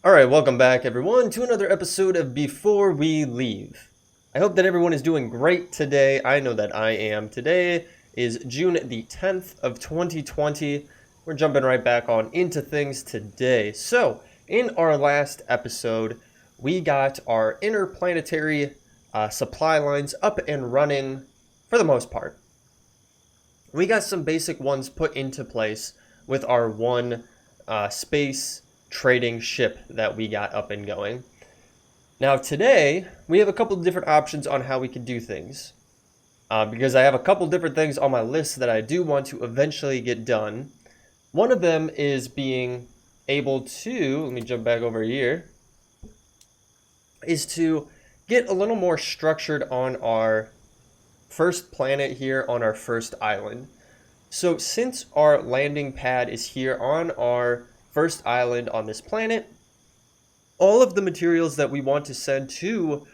All right, welcome back, everyone, to another episode of Before We Leave. I hope that everyone is doing great today. I know that I am. Today is June the 10th of 2020. We're jumping right back on into things today. So, in our last episode, we got our interplanetary supply lines up and running for the most part. We got some basic ones put into place with our one space trading ship that we got up and going. Now today, we have a couple of different options on how we can do things. Because I have a couple different things on my list that I do want to eventually get done. One of them is being able to, let me jump back over here, is to get a little more structured on our first planet here on our first island. So since our landing pad is here on our first island on this planet, all of the materials that we want to send to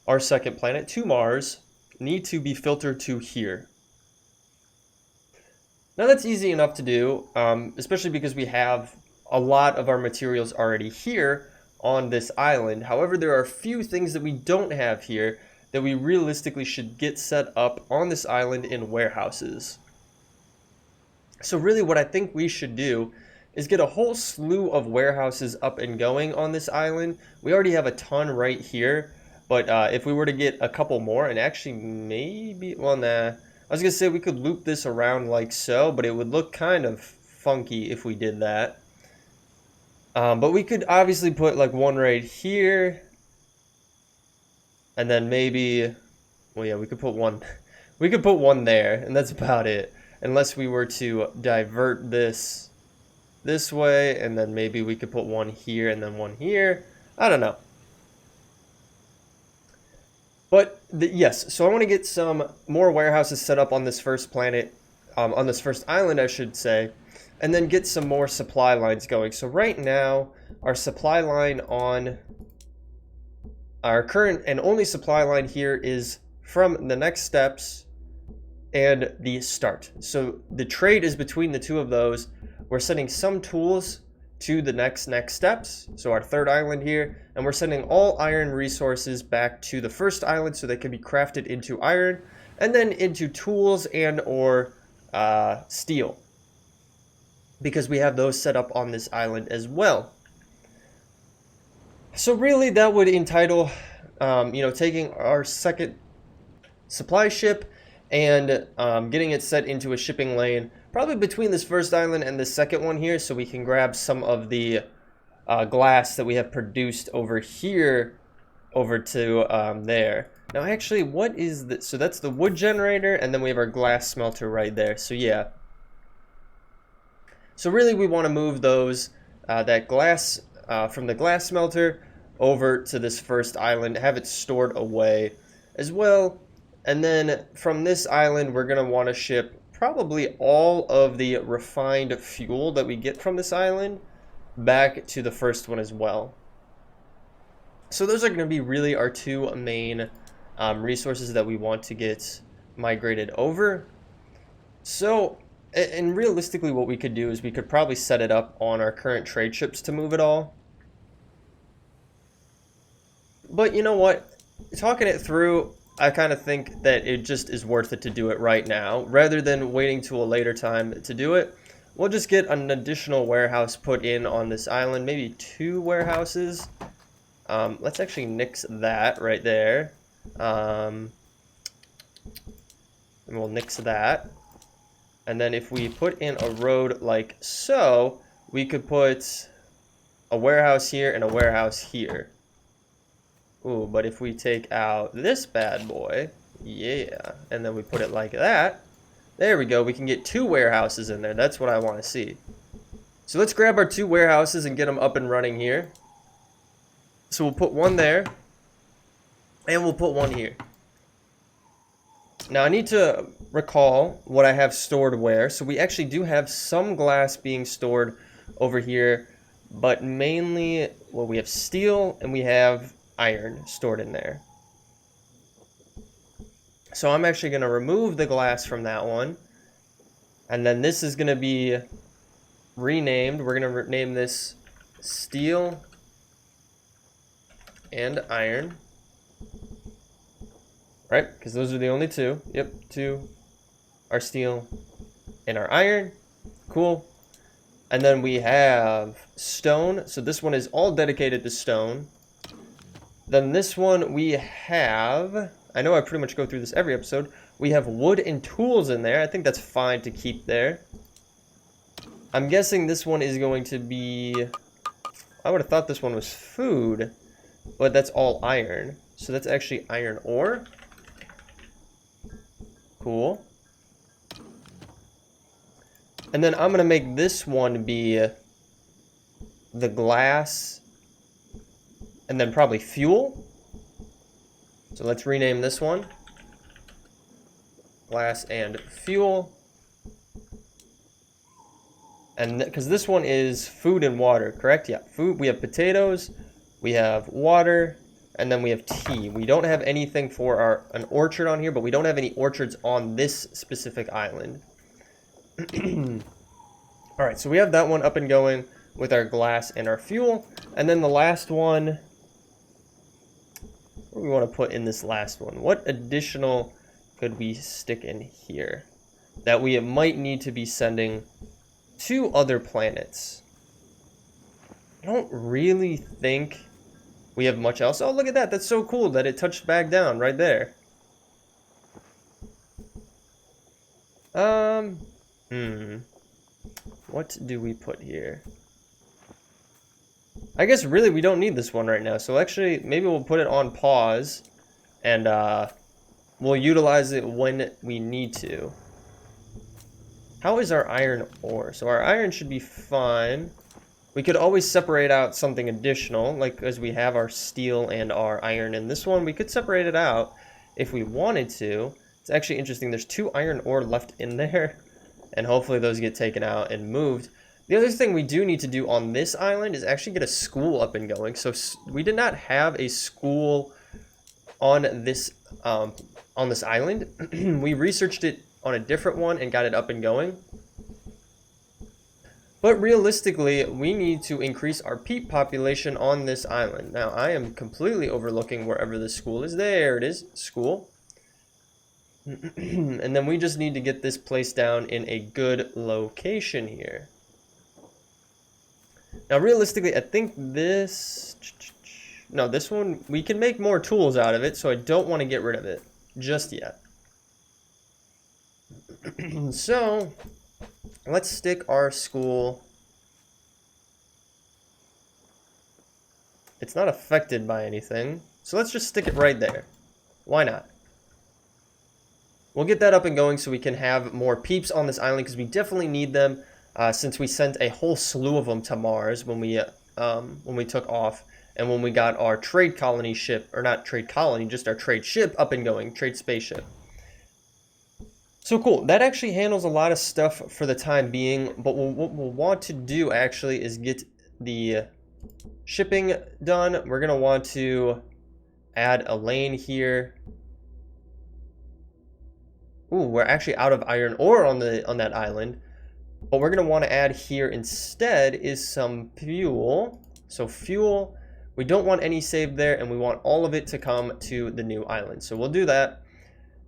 our second planet, to Mars, need to be filtered to here. Now that's easy enough to do, especially because we have a lot of our materials already here on this island. However, there are a few things that we don't have here that we realistically should get set up on this island in warehouses. So really what I think we should do is get a whole slew of warehouses up and going on this island. We already have a ton right here, but if we were to get a couple more, and actually maybe, well, nah. I was gonna say we could loop this around like so, but it would look kind of funky if we did that. But we could obviously put like one right here, and then maybe, well, yeah, we could put one, we could put one there, and that's about it. Unless we were to divert this way, and then maybe we could put one here and then one here. I don't know. But yes, so I want to get some more warehouses set up on this first planet, on this first island, I should say, and then get some more supply lines going. So right now, our supply line on our current and only supply line here is from the next steps and the start. So the trade is between the two of those. We're sending some tools to the next steps, so our third island here, and we're sending all iron resources back to the first island so they can be crafted into iron, and then into tools and or steel, because we have those set up on this island as well. So really that would entitle, taking our second supply ship and getting it set into a shipping lane, probably between this first island and the second one here, so we can grab some of the glass that we have produced over here over to there. Now actually, what is this? So that's the wood generator, and then we have our glass smelter right there. So yeah. So really we want to move those, that glass from the glass smelter over to this first island, have it stored away as well. And then from this island, we're going to want to ship probably all of the refined fuel that we get from this island back to the first one as well. So those are going to be really our two main resources that we want to get migrated over. So, and realistically what we could do is we could probably set it up on our current trade ships to move it all. But you know what? Talking it through, I kind of think that it just is worth it to do it right now, rather than waiting to a later time to do it. We'll just get an additional warehouse put in on this island, maybe 2 warehouses. Let's actually nix that right there. And we'll nix that. And then if we put in a road like so, we could put a warehouse here and a warehouse here. Ooh, but if we take out this bad boy, yeah, and then we put it like that, there we go. We can get 2 warehouses in there. That's what I want to see. So let's grab our 2 warehouses and get them up and running here. So we'll put one there, and we'll put one here. Now I need to recall what I have stored where. So we actually do have some glass being stored over here, but mainly, well, we have steel and we have iron stored in there. So I'm actually going to remove the glass from that one, and then this is going to be renamed. We're going to name this steel and iron. Right? Because those are the only two. Yep, two. Our steel and our iron. Cool. And then we have stone. So this one is all dedicated to stone. Then this one we have... I know I pretty much go through this every episode. We have wood and tools in there. I think that's fine to keep there. I'm guessing this one is going to be... I would have thought this one was food. But that's all iron. So that's actually iron ore. Cool. And then I'm going to make this one be the glass and then probably fuel. So let's rename this one. Glass and fuel. And because this one is food and water, correct? Yeah, food. We have potatoes, we have water, and then we have tea. We don't have anything for an orchard on here, but we don't have any orchards on this specific island. All right, so we have that one up and going with our glass and our fuel. And then the last one, what do we want to put in this last one? What additional could we stick in here that we might need to be sending to other planets? I don't really think we have much else. Oh, look at that. That's so cool that it touched back down right there. What do we put here? I guess really we don't need this one right now. So actually, maybe we'll put it on pause and we'll utilize it when we need to. How is our iron ore? So our iron should be fine. We could always separate out something additional, like as we have our steel and our iron in this one. We could separate it out if we wanted to. It's actually interesting. There's 2 iron ore left in there, and hopefully those get taken out and moved. The other thing we do need to do on this island is actually get a school up and going. So we did not have a school on this island. We researched it on a different one and got it up and going. But realistically, we need to increase our peep population on this island. Now, I am completely overlooking wherever the school is. There it is, school. And then we just need to get this place down in a good location here. Now, realistically, I think this... No, this one, we can make more tools out of it, so I don't want to get rid of it just yet. So, let's stick our school. It's not affected by anything, so let's just stick it right there. Why not? We'll get that up and going so we can have more peeps on this island, because we definitely need them, since we sent a whole slew of them to Mars when we took off, and when we got our trade colony ship, or not trade colony, just our trade ship up and going, trade spaceship. So cool, that actually handles a lot of stuff for the time being, but what we'll want to do actually is get the shipping done. We're going to want to add a lane here. Ooh, we're actually out of iron ore on that island. What we're going to want to add here instead is some fuel. So fuel, we don't want any saved there, and we want all of it to come to the new island. So we'll do that.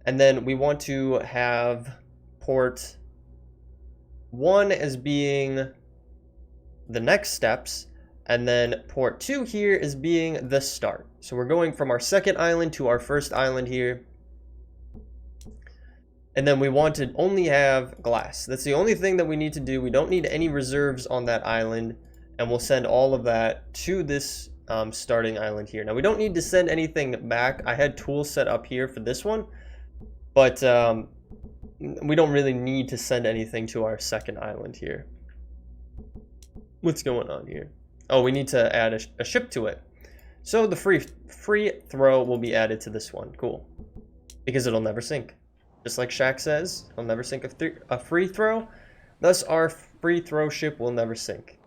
And then we want to have port 1 as being the next steps, and then port 2 here is being the start. So we're going from our second island to our first island here. And then we want to only have glass. That's the only thing that we need to do. We don't need any reserves on that island, and we'll send all of that to this starting island here. Now, we don't need to send anything back. I had tools set up here for this one, but we don't really need to send anything to our second island here. What's going on here? Oh, we need to add a ship to it. So the free throw will be added to this one. Cool. Because it'll never sink. Just like Shaq says, it'll never sink a free throw. Thus, our free throw ship will never sink.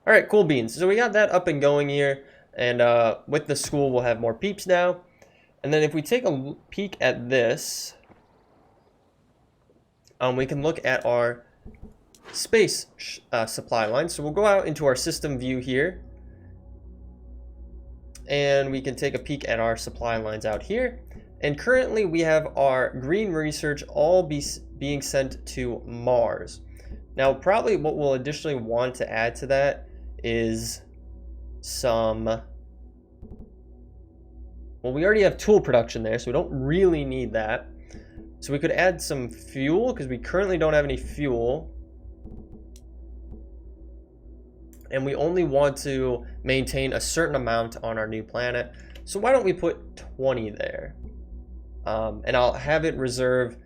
All right, cool beans. So we got that up and going here. And with the school, we'll have more peeps now. And then if we take a peek at this, we can look at our space supply line. So we'll go out into our system view here. and we can take a peek at our supply lines out here. And currently we have our green research all being sent to Mars. Now, probably what we'll additionally want to add to that is some... Well, we already have tool production there, so we don't really need that. So we could add some fuel, because we currently don't have any fuel. And we only want to maintain a certain amount on our new planet. So why don't we put 20 there? And I'll have it reserve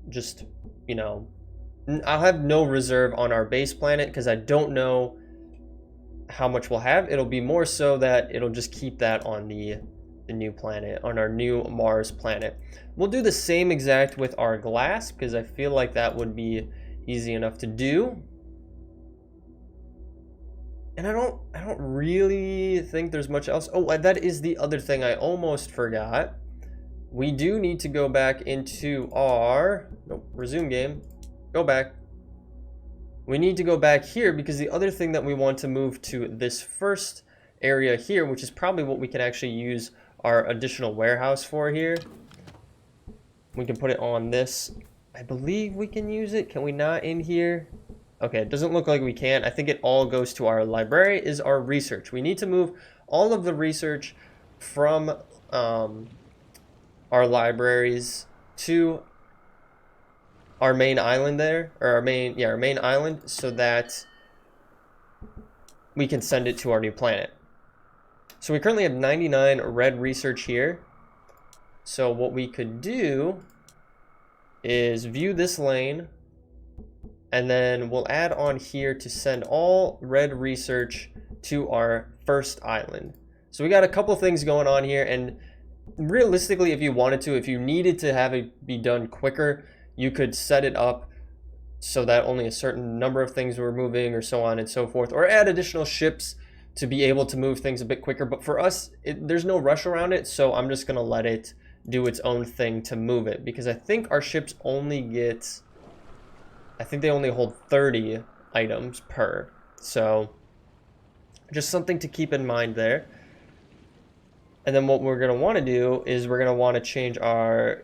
just, you know, I'll have no reserve on our base planet because I don't know how much we'll have. It'll be more so that it'll just keep that on the new planet, on our new Mars planet. We'll do the same exact with our glass because I feel like that would be easy enough to do. And I don't really think there's much else. Oh, that is the other thing I almost forgot. We do need to go back into our... Nope, resume game. Go back. We need to go back here because the other thing that we want to move to this first area here, which is probably what we can actually use our additional warehouse for here. We can put it on this. I believe we can use it. Can we not in here? Okay, it doesn't look like we can. I think it all goes to our library, is our research. We need to move all of the research from our libraries to our main island there, or our main island, so that we can send it to our new planet. So we currently have 99 red research here. So what we could do is view this lane, and then we'll add on here to send all red research to our first island. So we got a couple things going on here, and realistically, if you wanted to, if you needed to have it be done quicker, you could set it up so that only a certain number of things were moving, or so on and so forth, or add additional ships to be able to move things a bit quicker. But for us, there's no rush around it, so I'm just gonna let it do its own thing to move it, because I think our ships only get, I think they only hold 30 items per. So just something to keep in mind there. And then what we're going to want to do is we're going to want to change our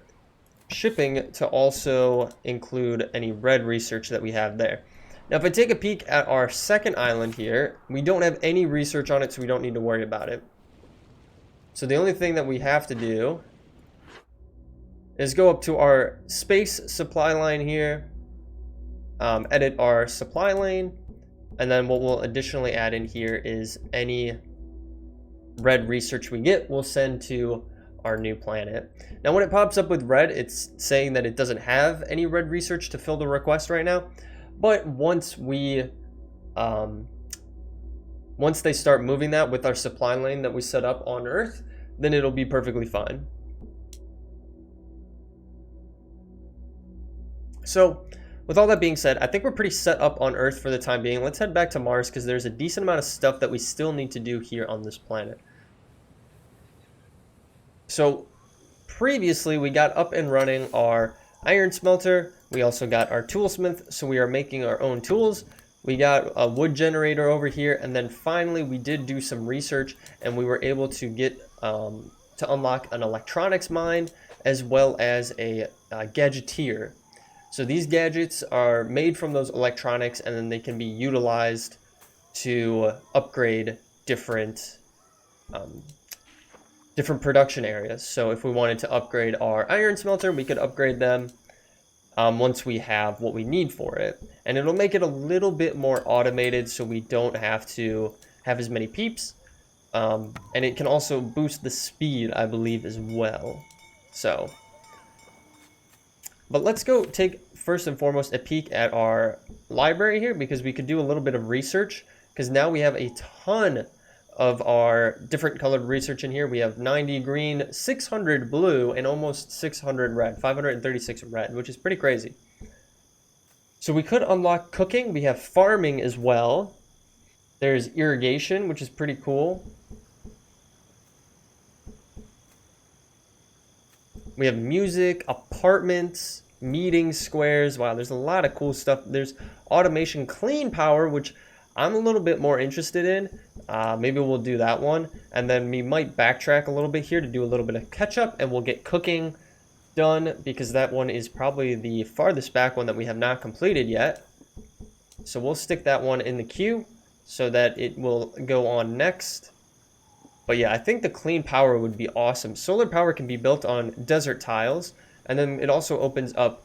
shipping to also include any red research that we have there. Now, if I take a peek at our second island here, we don't have any research on it, so we don't need to worry about it. So the only thing that we have to do is go up to our space supply line here, edit our supply lane, and then what we'll additionally add in here is any red research we get, we'll send to our new planet. Now, when it pops up with red, it's saying that it doesn't have any red research to fill the request right now. But once we, once they start moving that with our supply lane that we set up on Earth, then it'll be perfectly fine. So, with all that being said, I think we're pretty set up on Earth for the time being. Let's head back to Mars because there's a decent amount of stuff that we still need to do here on this planet. So previously we got up and running our iron smelter. We also got our toolsmith, so we are making our own tools. We got a wood generator over here, and then finally we did do some research and we were able to get to unlock an electronics mine as well as a gadgeteer. So these gadgets are made from those electronics, and then they can be utilized to upgrade different production areas. So if we wanted to upgrade our iron smelter, we could upgrade them once we have what we need for it. And it'll make it a little bit more automated so we don't have to have as many peeps. And it can also boost the speed, I believe, as well. So... But let's go take, first and foremost, a peek at our library here, because we could do a little bit of research, because now we have a ton of our different colored research in here. We have 90 green, 600 blue, and almost 600 red, 536 red, which is pretty crazy. So we could unlock cooking. We have farming as well. There's irrigation, which is pretty cool. We have music, apartments, meeting squares. Wow, there's a lot of cool stuff. There's automation, clean power, which I'm a little bit more interested in. Maybe we'll do that one, and then we might backtrack a little bit here to do a little bit of catch up, and we'll get cooking done because that one is probably the farthest back one that we have not completed yet. So we'll stick that one in the queue so that it will go on next. But yeah, I think the clean power would be awesome. Solar power can be built on desert tiles, and then it also opens up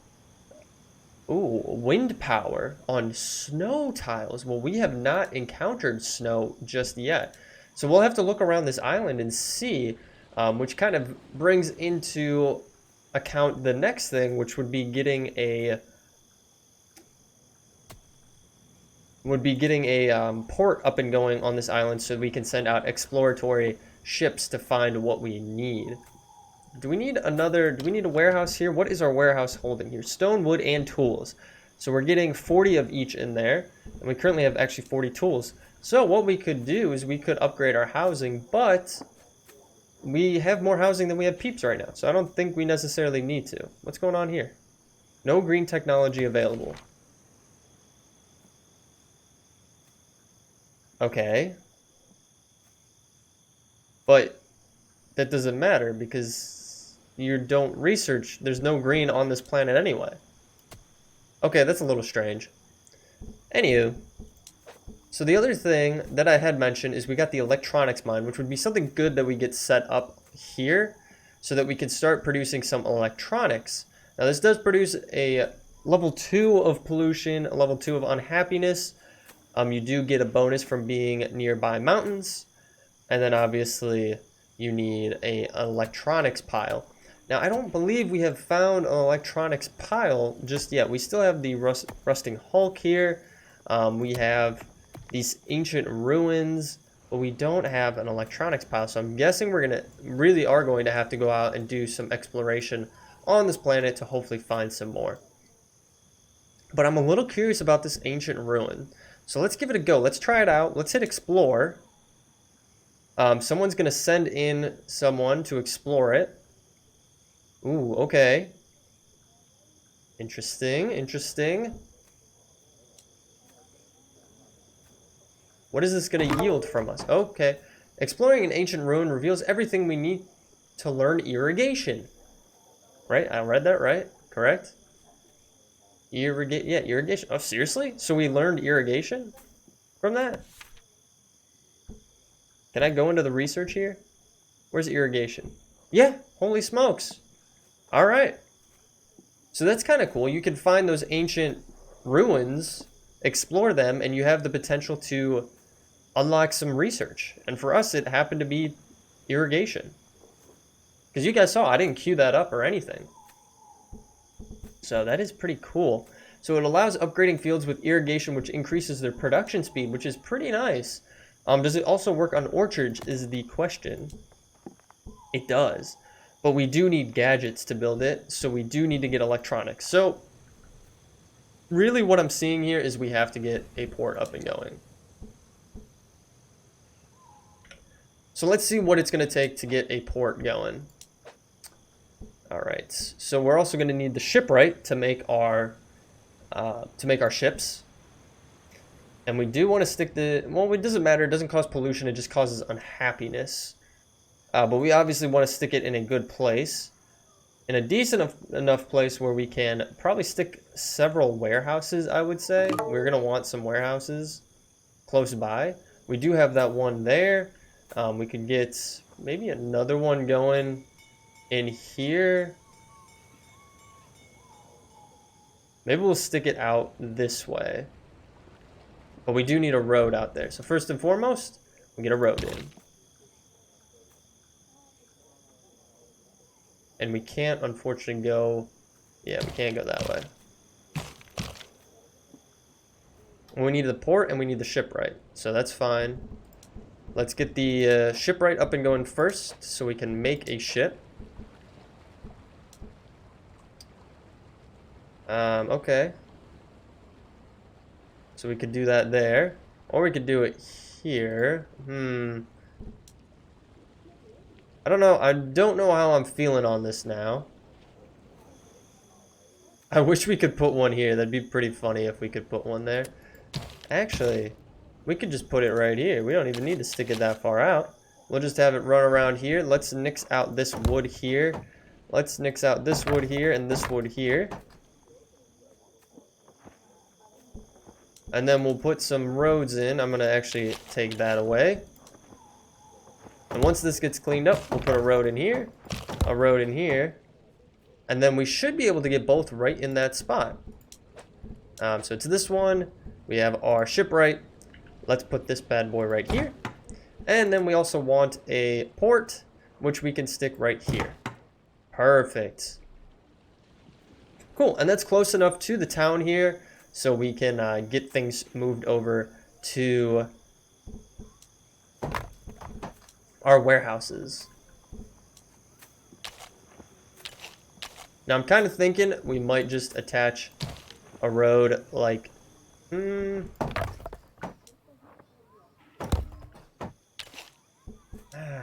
wind power on snow tiles. Well, we have not encountered snow just yet. So we'll have to look around this island and see, which kind of brings into account the next thing, which would be getting a port up and going on this island so we can send out exploratory ships to find what we need. Do we need a warehouse here? What is our warehouse holding here? Stone, wood, and tools. So we're getting 40 of each in there, and we currently have actually 40 tools. So what we could do is we could upgrade our housing, but we have more housing than we have peeps right now, so I don't think we necessarily need to. What's going on here? No green technology available. Okay. But that doesn't matter because you don't research. There's no green on this planet anyway. Okay, that's a little strange. Anywho, so the other thing that I had mentioned is we got the electronics mine, which would be something good that we get set up here so that we can start producing some electronics. Now this does produce a level 2 of pollution, a level 2 of unhappiness. You do get a bonus from being nearby mountains, and then obviously you need an electronics pile. Now I don't believe we have found an electronics pile just yet. We still have the rusting hulk here. We have these ancient ruins, but we don't have an electronics pile. So I'm guessing we're really are going to have to go out and do some exploration on this planet to hopefully find some more. But I'm a little curious about this ancient ruin. So let's give it a go. Let's try it out. Let's hit explore. Someone's going to send in someone to explore it. Ooh, okay. Interesting, interesting. What is this going to yield from us? Okay. Exploring an ancient ruin reveals everything we need to learn irrigation. Right? I read that right? Correct? Irrigation. Oh, seriously? So we learned irrigation from that? Can I go into the research here? Where's irrigation? Yeah, holy smokes. All right. So that's kind of cool. You can find those ancient ruins, explore them, and you have the potential to unlock some research. And for us, it happened to be irrigation. Because you guys saw, I didn't queue that up or anything. So that is pretty cool. So it allows upgrading fields with irrigation, which increases their production speed, which is pretty nice. Does it also work on orchards is the question. It does. But we do need gadgets to build it, so we do need to get electronics. So really what I'm seeing here is we have to get a port up and going. So let's see what it's going to take to get a port going. All right, so we're also going to need the shipwright to make our ships, and we do want to stick well, it doesn't matter. It doesn't cause pollution. It just causes unhappiness. But we obviously want to stick it in a good place, in a decent enough place where we can probably stick several warehouses. I would say we're going to want some warehouses close by. We do have that one there. We could get maybe another one going in here. Maybe we'll stick it out this way. But we do need a road out there. So first and foremost, we get a road in. And we can't, unfortunately, go... Yeah, we can't go that way. And we need the port and we need the shipwright. So that's fine. Let's get the shipwright up and going first so we can make a ship. Okay. So we could do that there. Or we could do it here. I don't know. I don't know how I'm feeling on this now. I wish we could put one here. That'd be pretty funny if we could put one there. Actually, We could just put it right here. We don't even need to stick it that far out. We'll just have it run around here. Let's nix out this wood here. Let's nix out this wood here and this wood here. And then we'll put some roads in. I'm going to actually take that away. And once this gets cleaned up, we'll put a road in here, a road in here. And then we should be able to get both right in that spot. So it's this one. We have our shipwright. Let's put this bad boy right here. And then we also want a port, which we can stick right here. Perfect. Cool, and that's close enough to the town here, so we can get things moved over to our warehouses. Now I'm kind of thinking we might just attach a road like,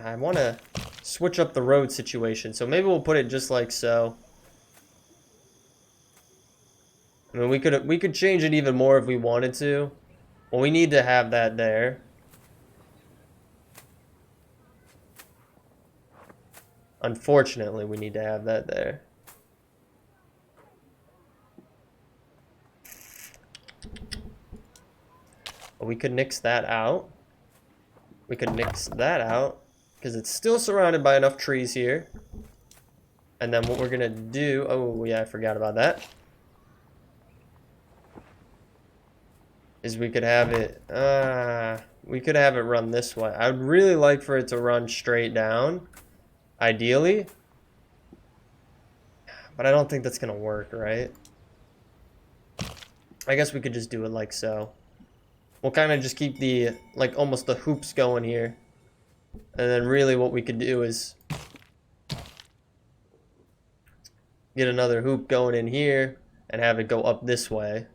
I want to switch up the road situation, so maybe we'll put it just like so. I mean, we could change it even more if we wanted to. Well, we need to have that there. Unfortunately, we need to have that there. But we could nix that out. We could nix that out because it's still surrounded by enough trees here. And then what we're gonna do, oh yeah, I forgot about that, is we could have it run this way. I would really like for it to run straight down, ideally. But I don't think that's gonna work, right? I guess we could just do it like so. We'll kind of just keep the, like, almost the hoops going here. And then really what we could do is get another hoop going in here and have it go up this way.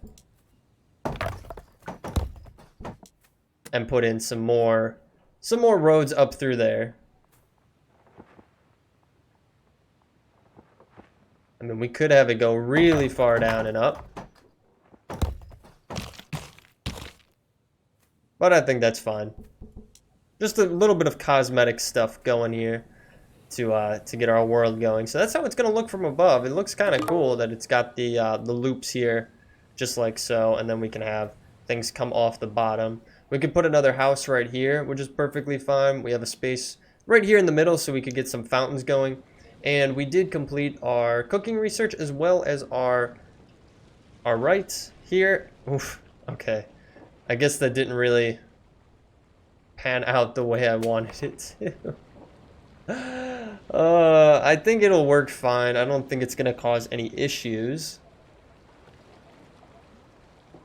And put in some more roads up through there. I mean, we could have it go really far down and up. But I think that's fine. Just a little bit of cosmetic stuff going here to get our world going. So that's how it's gonna look from above. It looks kind of cool that it's got the loops here, just like so, and then we can have things come off the bottom. We could put another house right here, which is perfectly fine. We have a space right here in the middle, so we could get some fountains going. And we did complete our cooking research as well as our rights here. Oof. Okay. I guess that didn't really pan out the way I wanted it to. I think it'll work fine. I don't think it's going to cause any issues.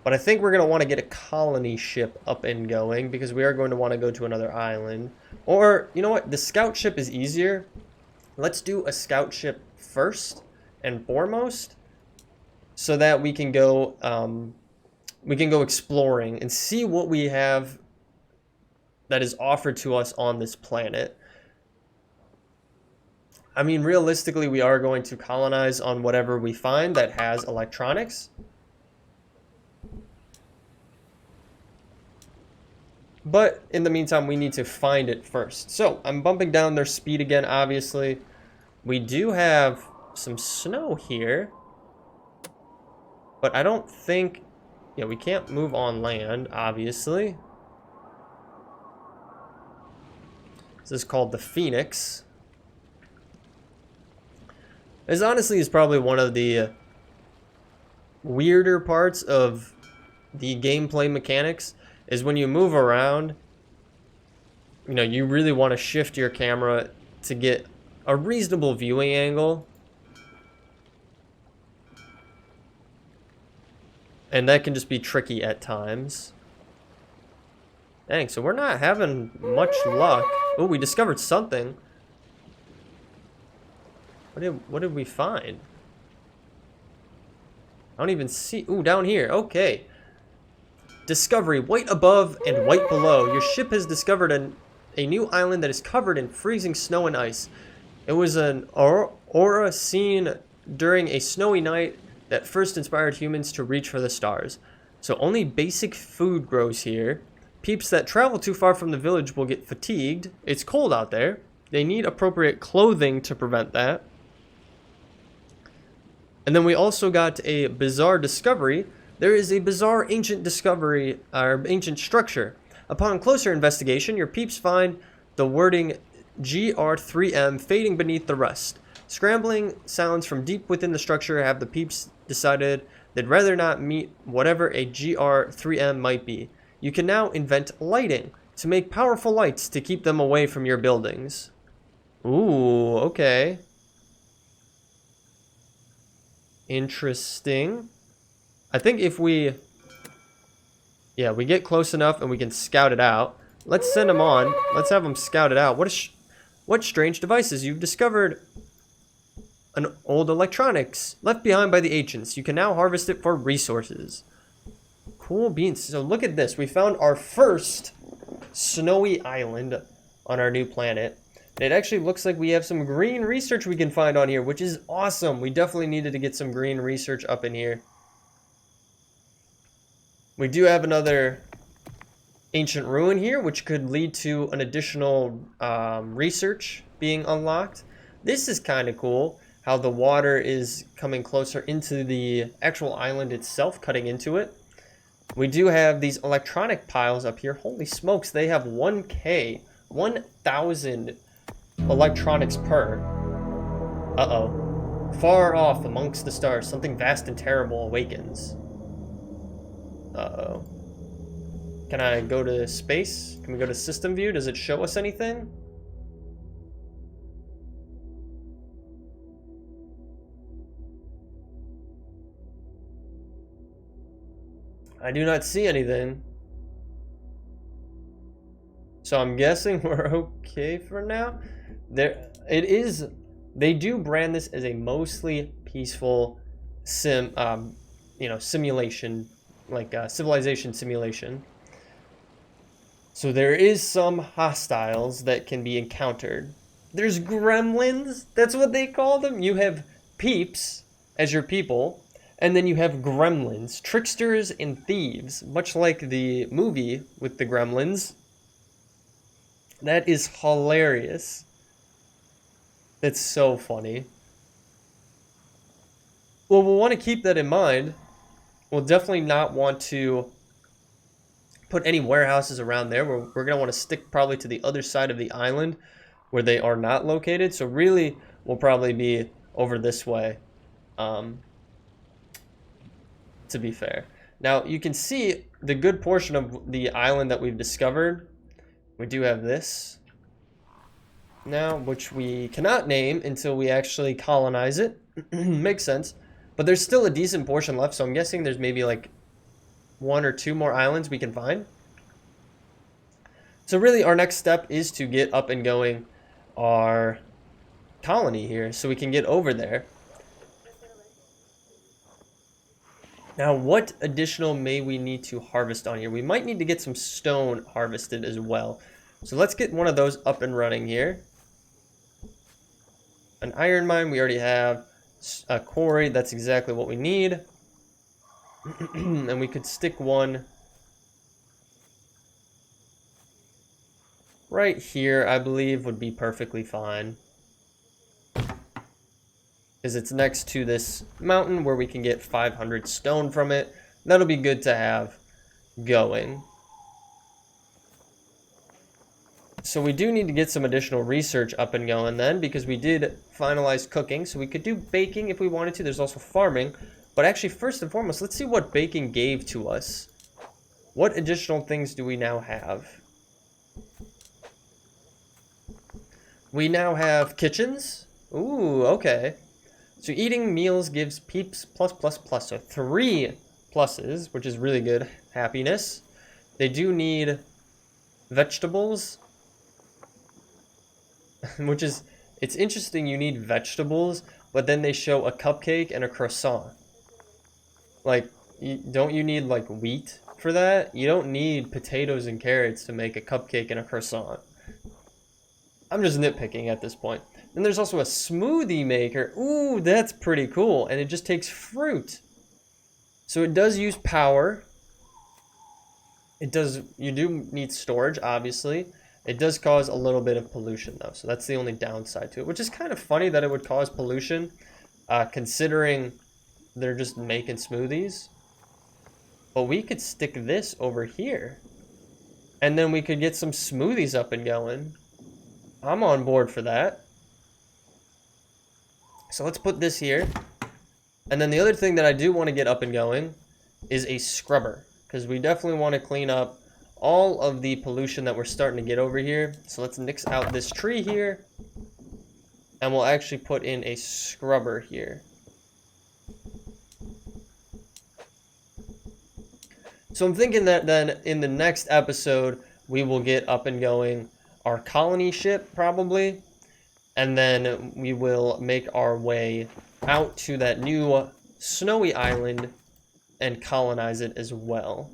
But I think we're going to want to get a colony ship up and going because we are going to want to go to another island. Or, you know what? The scout ship is easier. Let's do a scout ship first and foremost so that we can go exploring and see what we have that is offered to us on this planet. I mean, realistically, we are going to colonize on whatever we find that has electronics. But in the meantime, we need to find it first. So I'm bumping down their speed again, obviously. We do have some snow here. But I don't think... Yeah, we can't move on land, obviously. This is called the Phoenix. This honestly is probably one of the weirder parts of the gameplay mechanics, is when you move around, you know, you really want to shift your camera to get a reasonable viewing angle. And that can just be tricky at times. Dang, so we're not having much luck. Oh, we discovered something. What did we find? I don't even see. Ooh, down here. Okay. Discovery, white above and white below. Your ship has discovered a new island that is covered in freezing snow and ice. It was an aurora seen during a snowy night that first inspired humans to reach for the stars. So only basic food grows here. Peeps that travel too far from the village will get fatigued. It's cold out there. They need appropriate clothing to prevent that. And then we also got a bizarre discovery. There is a bizarre ancient discovery, or ancient structure. Upon closer investigation, your peeps find the wording GR3M fading beneath the rest. Scrambling sounds from deep within the structure have the peeps decided they'd rather not meet whatever a GR3M might be. You can now invent lighting to make powerful lights to keep them away from your buildings. Ooh, okay. Interesting. I think if we get close enough and we can scout it out. Let's send them on. Let's have them scout it out. What strange devices you've discovered? An old electronics left behind by the ancients. You can now harvest it for resources. Cool beans. So look at this. We found our first snowy island on our new planet. It actually looks like we have some green research we can find on here, which is awesome. We definitely needed to get some green research up in here. We do have another ancient ruin here, which could lead to an additional research being unlocked. This is kind of cool, how the water is coming closer into the actual island itself, cutting into it. We do have these electronic piles up here. Holy smokes, they have 1,000 electronics per. Uh-oh. Far off amongst the stars, something vast and terrible awakens. Uh-oh. Can I go to space? Can we go to system view? Does it show us anything? I do not see anything. So I'm guessing we're okay for now. They do brand this as a mostly peaceful simulation, like civilization simulation. So there is some hostiles that can be encountered. There's gremlins, that's what they call them. You have peeps as your people, and then you have gremlins, tricksters and thieves, much like the movie with the gremlins. That is hilarious. That's so funny. Well, we'll want to keep that in mind. We'll definitely not want to put any warehouses around there. We're going to want to stick probably to the other side of the island where they are not located. So really, we'll probably be over this way, to be fair. Now, you can see the good portion of the island that we've discovered. We do have this now, which we cannot name until we actually colonize it. Makes sense. But there's still a decent portion left, so I'm guessing there's maybe like 1 or 2 more islands we can find. So really, our next step is to get up and going our colony here so we can get over there. Now, what additional may we need to harvest on here? We might need to get some stone harvested as well. So let's get one of those up and running here. An iron mine, we already have. A quarry, that's exactly what we need. And we could stick one right here, I believe, would be perfectly fine. Because it's next to this mountain where we can get 500 stone from it. That'll be good to have going. So we do need to get some additional research up and going then, because we did finalize cooking. So we could do baking if we wanted to. There's also farming. But actually, first and foremost, let's see what baking gave to us. What additional things do we now have? We now have kitchens. Ooh, okay. So eating meals gives peeps plus. So 3 pluses, which is really good. Happiness. They do need vegetables. Which is, it's interesting you need vegetables, but then they show a cupcake and a croissant. Like, don't you need like wheat for that? You don't need potatoes and carrots to make a cupcake and a croissant. I'm just nitpicking at this point. Then there's also a smoothie maker. Ooh, that's pretty cool. And it just takes fruit. So it does use power. It does, you do need storage, obviously. It does cause a little bit of pollution though, so that's the only downside to it, which is kind of funny that it would cause pollution, considering they're just making smoothies. But we could stick this over here, and then we could get some smoothies up and going. I'm on board for that. So let's put this here. And then the other thing that I do want to get up and going is a scrubber, because we definitely want to clean up all of the pollution that we're starting to get over here. So let's nix out this tree here, and we'll actually put in a scrubber here. So I'm thinking that then in the next episode, we will get up and going our colony ship probably, and then we will make our way out to that new snowy island and colonize it as well.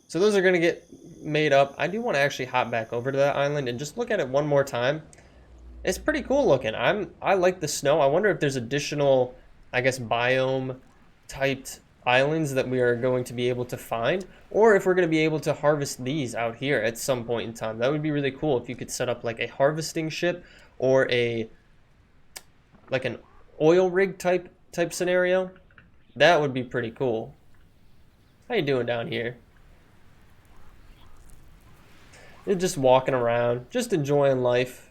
So those are going to get made up. I do want to actually hop back over to that island and just look at it one more time. It's pretty cool looking. I like the snow. I wonder if there's additional, I guess, biome typed islands that we are going to be able to find, or if we're going to be able to harvest these out here at some point in time. That would be really cool if you could set up like a harvesting ship or a like an oil rig type scenario. That would be pretty cool. How you doing down here? You're just walking around, just enjoying life.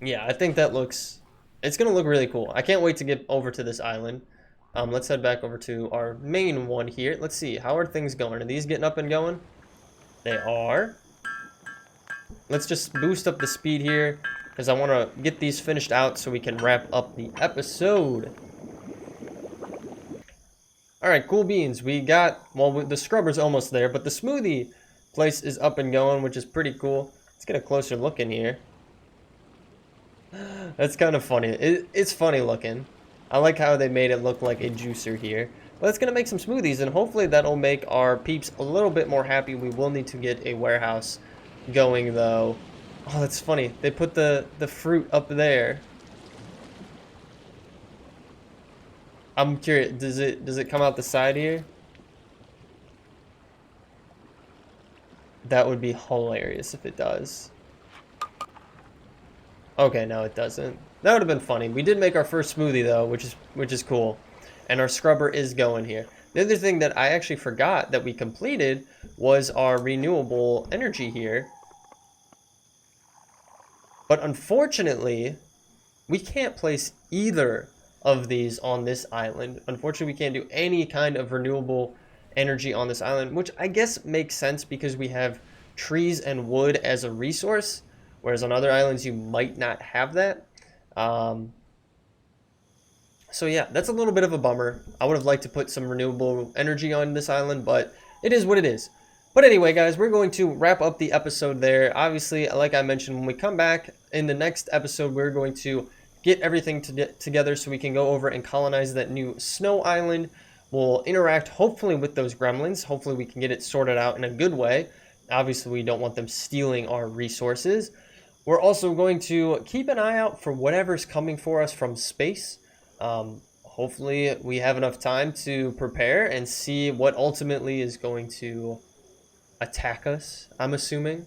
Yeah, I think that looks, it's gonna look really cool. I can't wait to get over to this island. Let's head back over to our main one here. Let's see, how are things going? Are these getting up and going? They are. Let's just boost up the speed here, because I want to get these finished out so we can wrap up the episode. Alright, cool beans. We got, well, the scrubber's almost there, but the smoothie place is up and going, which is pretty cool. Let's get a closer look in here. That's kind of funny. It's funny looking. I like how they made it look like a juicer here. But it's going to make some smoothies, and hopefully that'll make our peeps a little bit more happy. We will need to get a warehouse going, though. Oh, that's funny. They put the fruit up there. I'm curious, does it come out the side here? That would be hilarious if it does. Okay, no, it doesn't. That would have been funny. We did make our first smoothie though, which is cool. And our scrubber is going here. The other thing that I actually forgot that we completed was our renewable energy here. But unfortunately, we can't place either of these on this island. Unfortunately, we can't do any kind of renewable energy on this island, which I guess makes sense because we have trees and wood as a resource, whereas on other islands you might not have that. So yeah, that's a little bit of a bummer. I would have liked to put some renewable energy on this island, but it is what it is. But anyway, guys, we're going to wrap up the episode there. Obviously, like I mentioned, when we come back in the next episode, we're going to get everything together so we can go over and colonize that new snow island. We'll interact, hopefully, with those gremlins. Hopefully, we can get it sorted out in a good way. Obviously, we don't want them stealing our resources. We're also going to keep an eye out for whatever's coming for us from space. Hopefully, we have enough time to prepare and see what ultimately is going to attack us, I'm assuming.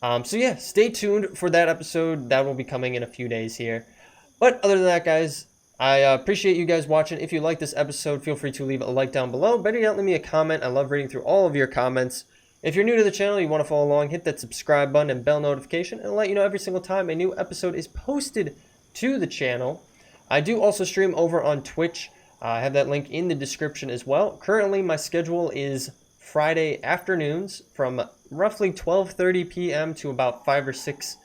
So yeah, stay tuned for that episode. That will be coming in a few days here. But other than that, guys, I appreciate you guys watching. If you like this episode, feel free to leave a like down below. Better yet, leave me a comment. I love reading through all of your comments. If you're new to the channel, you want to follow along, hit that subscribe button and bell notification, and it'll let you know every single time a new episode is posted to the channel. I do also stream over on Twitch. I have that link in the description as well. Currently, my schedule is Friday afternoons from roughly 12:30 p.m. to about 5 or 6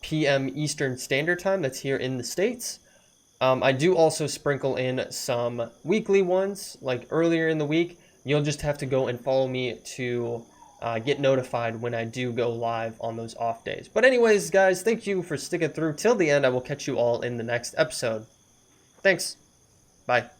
p.m. Eastern Standard Time. That's here in the States. I do also sprinkle in some weekly ones, like earlier in the week. You'll just have to go and follow me to get notified when I do go live on those off days. But anyways, guys, thank you for sticking through till the end. I will catch you all in the next episode. Thanks. Bye.